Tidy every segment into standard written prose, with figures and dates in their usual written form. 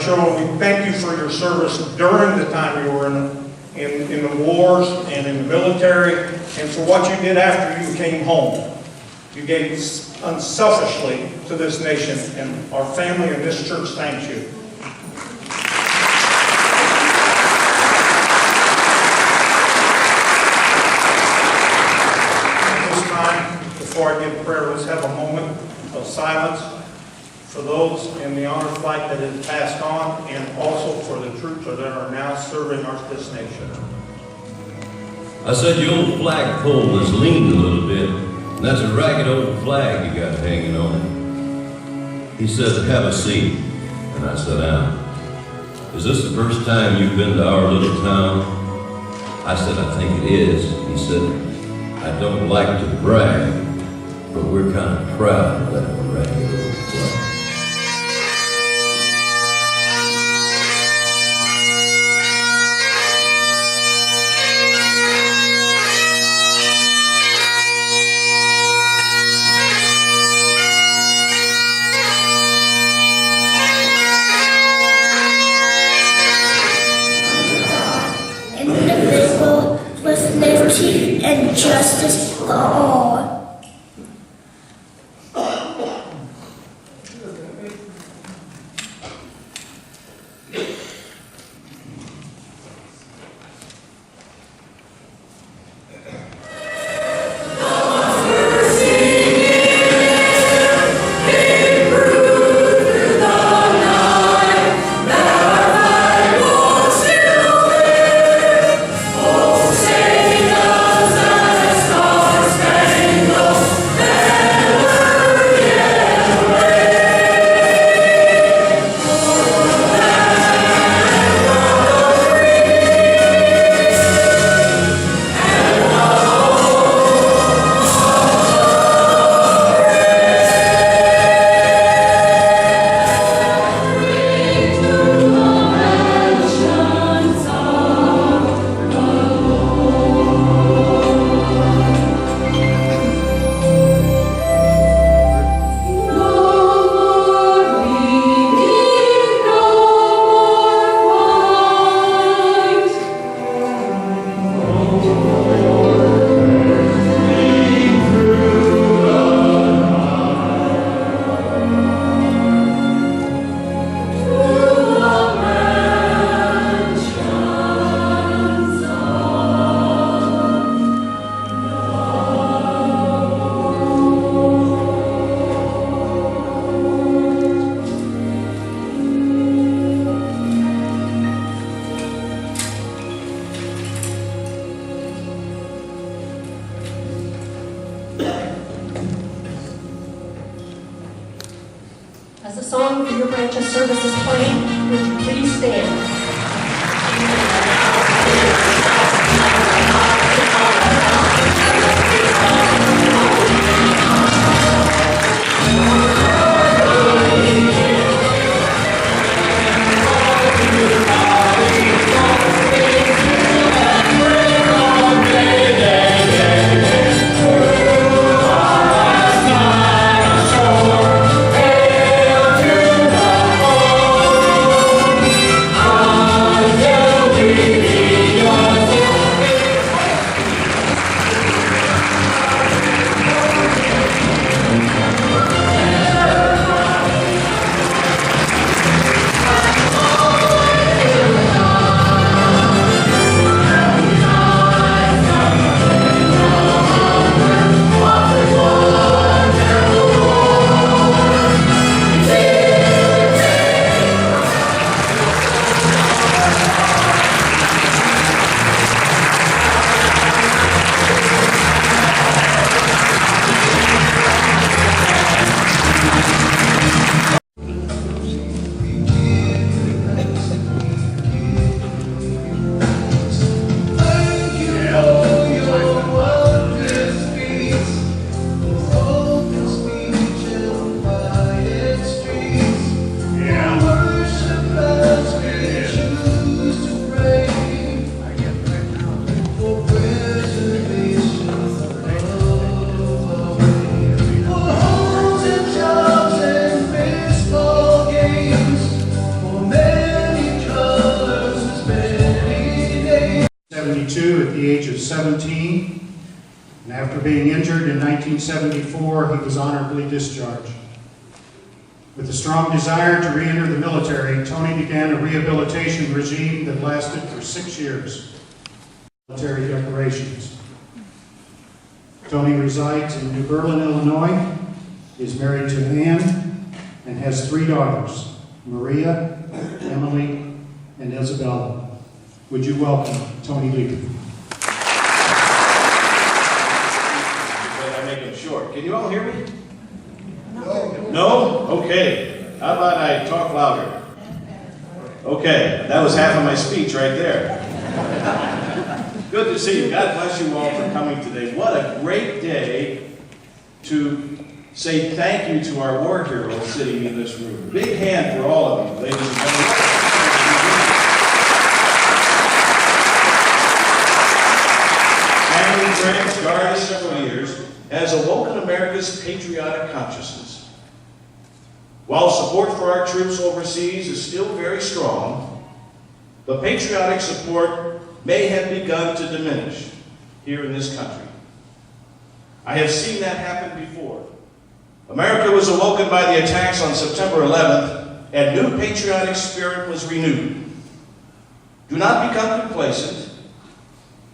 children, we thank you for your service during the time you were in the wars and in the military, and for what you did after you came home. You gave unselfishly to this nation, and our family and this church thanks you. At this time, before I give prayer, let's have a moment of silence for those in the honor flight that has passed on, and also for the troops that are now serving this nation. I said, your old flagpole has leaned a little bit, and that's a ragged old flag you got hanging on it. He said, have a seat, and I sat down. Is this the first time you've been to our little town? I said, I think it is. He said, I don't like to brag, but we're kind of proud of that ragged old flag. And justice for all. As the song for your branch of service is playing, would you please stand? Oh 1972 at the age of 17, and after being injured in 1974, he was honorably discharged. With a strong desire to re-enter the military, Tony began a rehabilitation regime that lasted for 6 years. Military decorations. Tony resides in New Berlin, Illinois, is married to Ann, and has 3 daughters, Maria, Emily, and Isabella. Would you welcome Tony Lee? I make them short. Can you all hear me? No. No? Okay. How about I talk louder? Okay. That was half of my speech right there. Good to see you. God bless you all for coming today. What a great day to say thank you to our war heroes sitting in this room. Big hand for all of you, ladies and gentlemen. Family, friends, guarded several years, has awoken America's patriotic consciousness. While support for our troops overseas is still very strong, the patriotic support may have begun to diminish here in this country. I have seen that happen before. America was awoken by the attacks on September 11th, and new patriotic spirit was renewed. Do not become complacent.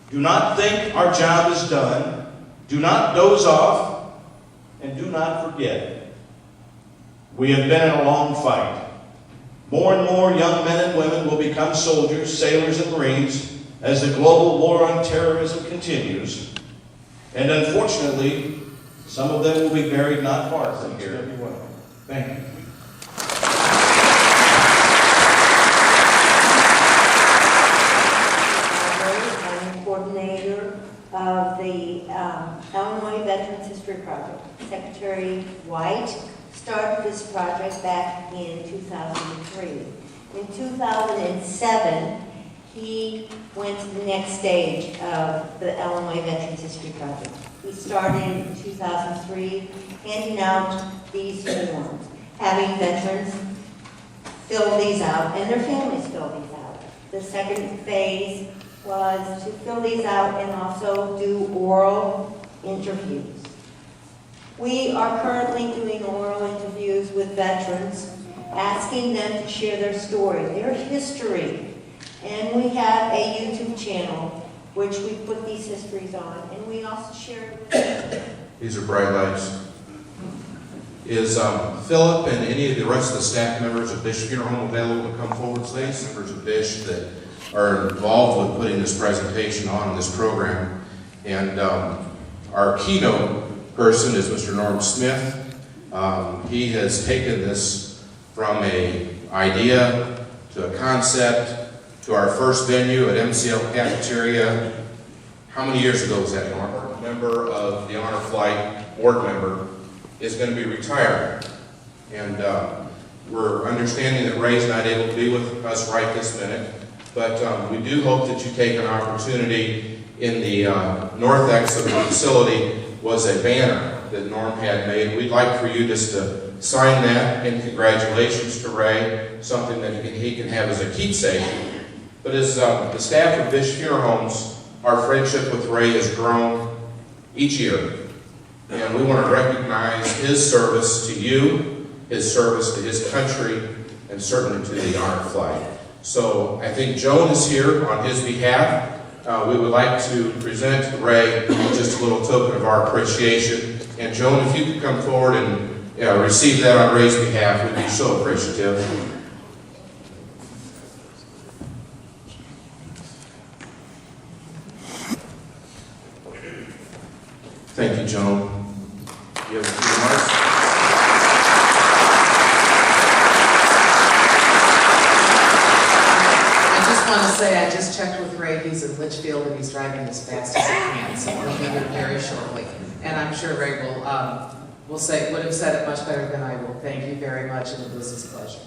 Do not think our job is done. Do not doze off, and do not forget. We have been in a long fight. More and more young men and women will become soldiers, sailors, and Marines as the global war on terrorism continues. And unfortunately, some of them will be buried not far from here. Thank you. I'm coordinator of the Illinois Veterans History Project. Secretary White started this project back in 2003. In 2007, he went to the next stage of the Illinois Veterans History Project. He started in 2003, handing out these forms, having veterans fill these out and their families fill these out. The second phase was to fill these out and also do oral interviews. We are currently doing oral interviews with veterans, asking them to share their story, their history. And we have a YouTube channel which we put these histories on, and we also share it with them. These are bright lights. Is Philip and any of the rest of the staff members of Bisch Funeral Home available to come forward, please? Members of Bisch that are involved with putting this presentation on this program. And our keynote person is Mr. Norm Smith. He has taken this from an idea to a concept to our first venue at MCL Cafeteria. How many years ago was that, Norm? A member of the Honor Flight board member is going to be retiring. And we're understanding that Ray's not able to be with us right this minute, but we do hope that you take an opportunity. In the north exit of the facility was a banner that Norm had made. We'd like for you just to sign that, and congratulations to Ray, something that he can have as a keepsake. But as the staff of Bisch Funeral Homes, our friendship with Ray has grown each year. And we want to recognize his service to you, his service to his country, and certainly to the Honor Flight. So I think Joan is here on his behalf. We would like to present Ray just a little token of our appreciation. And Joan, if you could come forward and receive that on Ray's behalf, we'd be so appreciative. Thank you, Joan. You have a few remarks? I just want to say I just checked with Ray. He's in Litchfield and he's driving as fast as he can, so we'll be here very shortly. And I'm sure Ray would have said it much better than I will. Thank you very much, and it was his pleasure.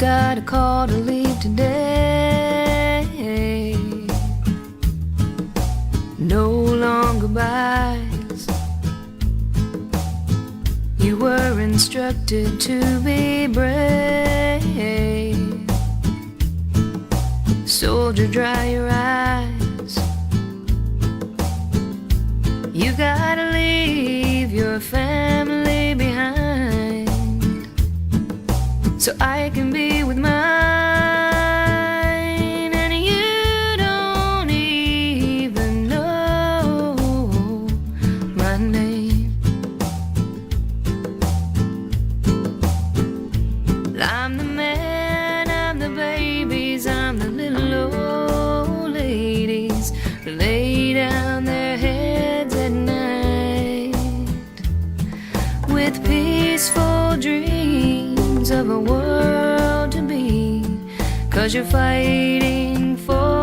got a call to leave today. No longer buys. You were instructed to be brave. Soldier, dry your eyes. You gotta leave your family behind so I can be with mine. And you don't even know my name. I'm the man, I'm the babies, I'm the little old ladies who lay down their heads at night with peaceful dreams of a world to be, 'cause you're fighting for